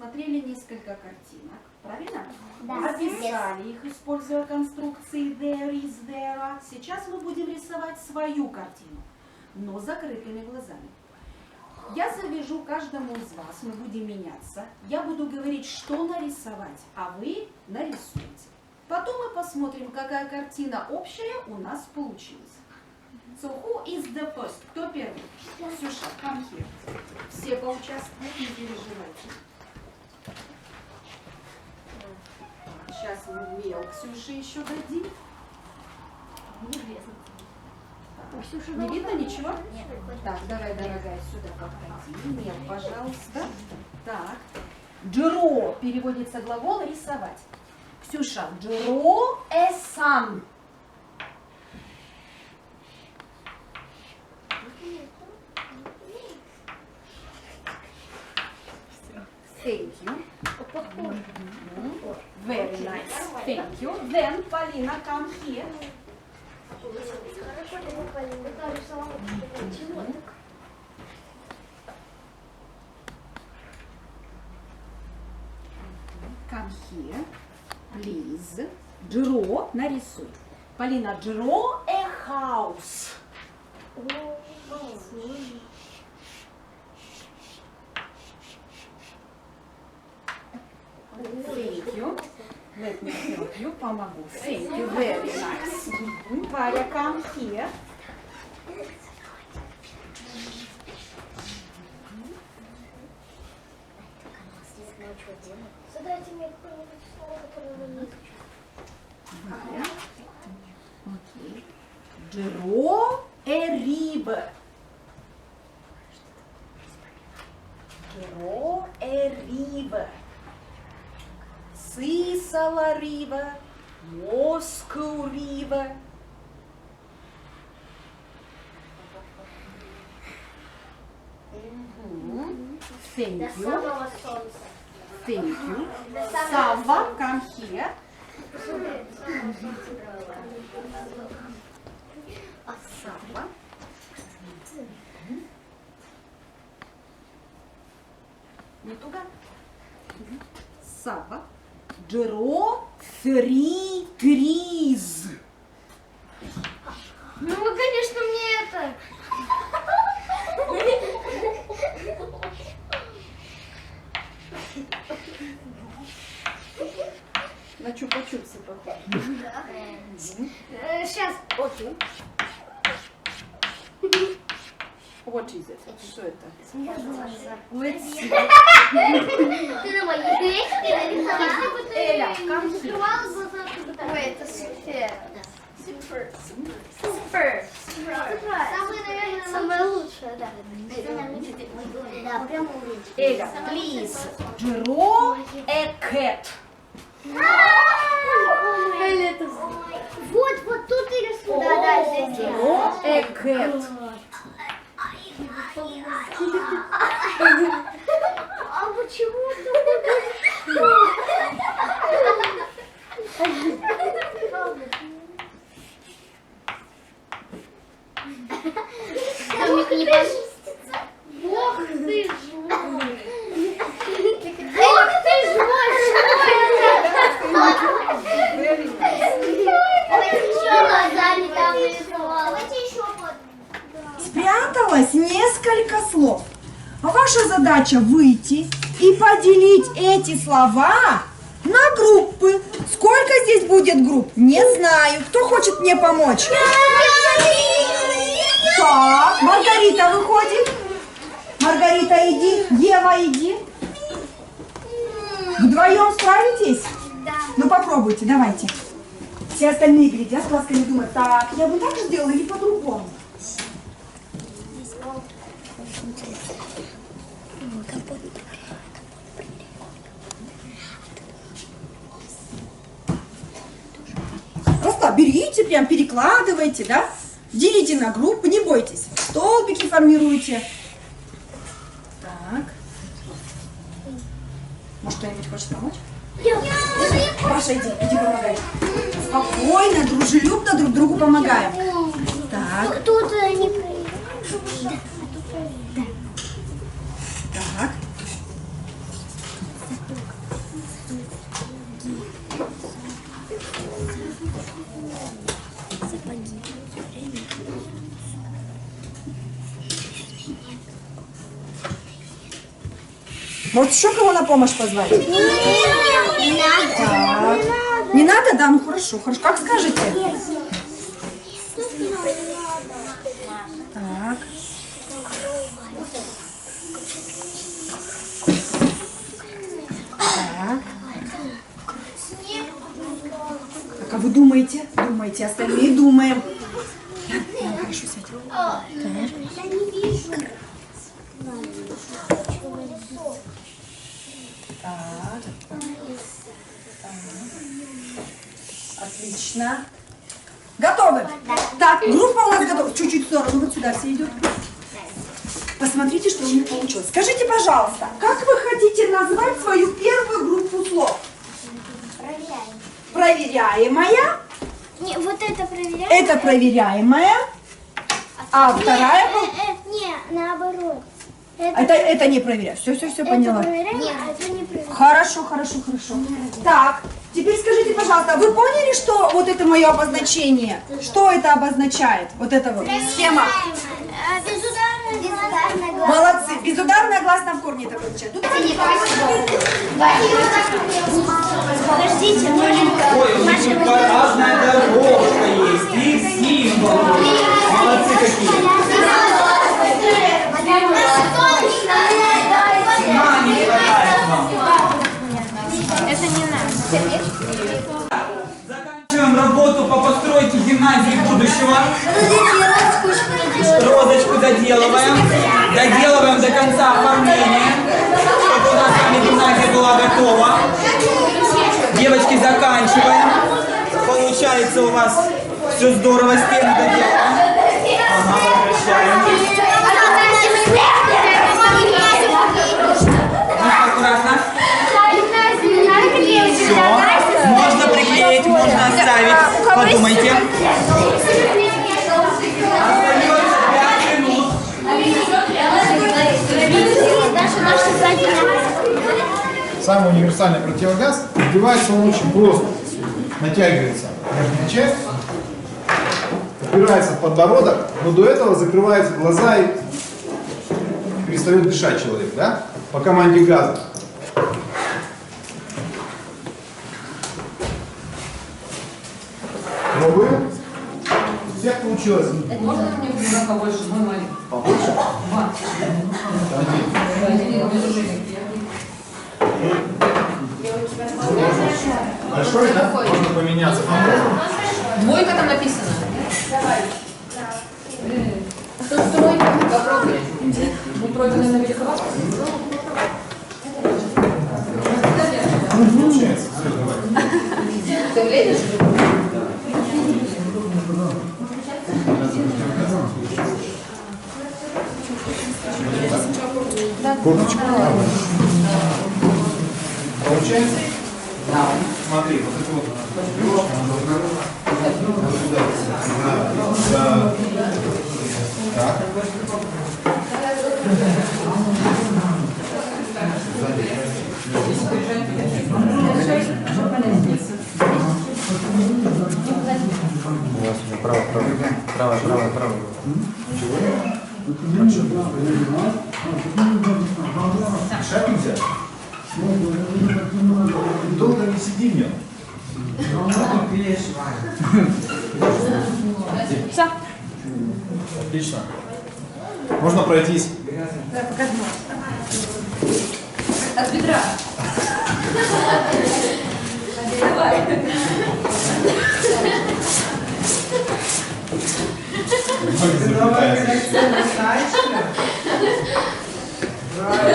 посмотрели несколько картинок, правильно? Да. Описали их, используя конструкции there is, there are. Сейчас мы будем рисовать свою картину, но с закрытыми глазами. Я завяжу каждому из вас, мы будем меняться. Я буду говорить, что нарисовать, а вы нарисуете. Потом мы посмотрим, какая картина общая у нас получилась. So who is the first? Кто первый? Ксюша, come here. Все поучаствуют, не переживайте. Сейчас мы мел Ксюше еще дадим. Не видно ничего? Нет. Так, давай, дорогая, сюда подходи. Мел, пожалуйста. Так. Draw переводится глагол рисовать. Ксюша, draw a sun. Thank you. Very nice. Thank you. Then, Полина, come here. Come here, please. Draw, нарисуй. Полина, draw a house. Thank you. Let me help you. Помогу. Thank you. Very nice. Варя, come here. Задайте мне какое-нибудь слово, которое вы не изучали. Варя. Окей. Draw a river. Draw a river. Sisala River, Moscow River. Thank До you. самого солнца. Thank you. До самого Sava, come here. Sava. Не туда? Sava. Draw 3 trees. Ну, конечно, мне это. На чупа-чупсы похоже. Сейчас. Окей. What is it? Что это? Let's see. Ты на моей речке нарисовала. Эля, come here. Закрывала глаза, чтобы так. Ой, это супер. Супер. Супер. Самое, наверное, самое лучшее, да. Да, прямо увидеть. Эля, please draw a cat. Эля, это вот тут и рисуй. Да, здесь. Draw a cat. А почему Томик не почистится. Ох ты жмой. Ох ты жмой, Давайте еще глазами там нарисовала. Давайте еще Спряталось несколько слов. А ваша задача выйти и поделить эти слова на группы. Сколько здесь будет групп? Не знаю. Кто хочет мне помочь? Так, Маргарита выходит. Маргарита, иди. Ева, иди. Вдвоем справитесь? Да. Ну попробуйте, давайте. Все остальные глядят, глазками думают, так, я бы так сделала или по-другому. Просто берите, прям перекладывайте, да? Делите на группы, не бойтесь. Столбики формируйте. Так. Может, кто-нибудь хочет помочь? Паша, иди помогай. Спокойно, дружелюбно друг другу помогаем. Так. Тут они Так. Вот еще кого на помощь позвать? Не надо. Не надо? Да, ну хорошо, хорошо. Как скажете? Так. Так. Так, а вы думаете? Думаете, остальные думаем. Так, хорошо, сядь. Я не вижу. Так. Отлично. Готовы? Да. Так, группа у нас готова. Чуть-чуть в сторону, вот сюда все идет. Посмотрите, что у них получилось. Скажите, пожалуйста, как вы хотите назвать свою первую группу слов? Проверяем. Проверяемая. Не, вот это проверяем. Это проверяемая. А вторая... Не, наоборот. Это не проверяю. Все, поняла. Это проверяем, а это не проверяем. Хорошо. Так, теперь скажите, пожалуйста, вы поняли, что вот это мое обозначение? Что это обозначает? Вот эта вот схема. Безударная гласная. Молодцы. Безударная гласная в корне это обозначает. Тут Подождите, Ой, у них тут разная дорожка есть, и символ. Молодцы какие. На, не хватает вам. Это не надо. Заканчиваем работу по постройке гимназии будущего. Розочку доделываем. Доделываем до конца оформления, чтобы у нас с вами гимназия была готова. Девочки, заканчиваем. Получается у вас все здорово, стены доделаем. Ага, возвращаем. Аккуратно. Все. Можно приклеить, можно оставить. Подумайте. Самый универсальный противогаз, одевается он очень просто. Натягивается верхняя часть, упирается в подбородок, но до этого закрываются глаза и перестает дышать человек, да? По команде газа. Пробуем. У всех получилось. Можно мне немного побольше? Мой маленький. Побольше? Один. Большой, да? Можно поменяться. Двойка там написано. Тут тройка. Попробуй. Ну, тройка, наверное, великовато. Получается. Все, давай. Ты влезешь? Курточка. Получается? Да. Смотри, вот это вот берешь, да. Так. Право. Чего? Шаг нельзя? Долго не сиди в нем. Все. Отлично. Можно пройтись. От бедра. Давай. Давай.